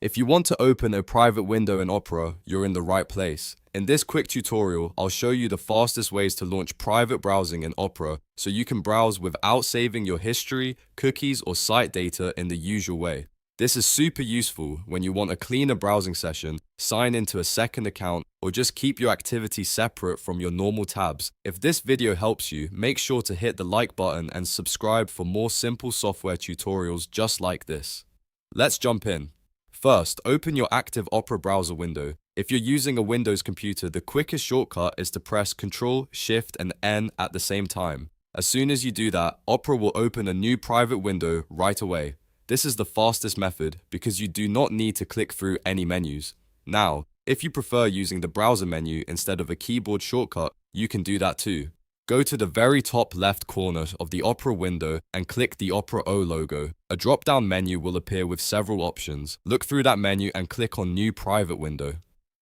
If you want to open a private window in Opera, you're in the right place. In this quick tutorial, I'll show you the fastest ways to launch private browsing in Opera so you can browse without saving your history, cookies, or site data in the usual way. This is super useful when you want a cleaner browsing session, sign into a second account, or just keep your activity separate from your normal tabs. If this video helps you, make sure to hit the like button and subscribe for more simple software tutorials just like this. Let's jump in. First, open your active Opera browser window. If you're using a Windows computer, the quickest shortcut is to press Ctrl Shift and N at the same time. As soon as you do that, Opera will open a new private window right away. This is the fastest method because you do not need to click through any menus. Now, if you prefer using the browser menu instead of a keyboard shortcut, you can do that too. Go to the very top left corner of the Opera window and click the Opera O logo. A drop-down menu will appear with several options. Look through that menu and click on New Private Window.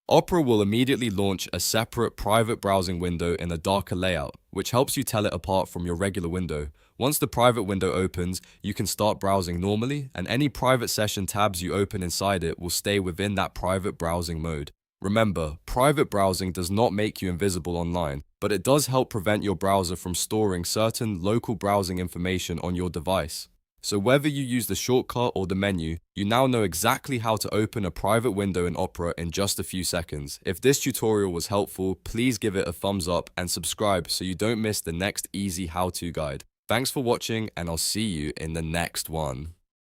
Opera will immediately launch a separate private browsing window in a darker layout, which helps you tell it apart from your regular window. Once the private window opens, you can start browsing normally, and any private session tabs you open inside it will stay within that private browsing mode. Remember, private browsing does not make you invisible online, but it does help prevent your browser from storing certain local browsing information on your device. So whether you use the shortcut or the menu, you now know exactly how to open a private window in Opera in just a few seconds. If this tutorial was helpful, please give it a thumbs up and subscribe so you don't miss the next easy how-to guide. Thanks for watching, and I'll see you in the next one.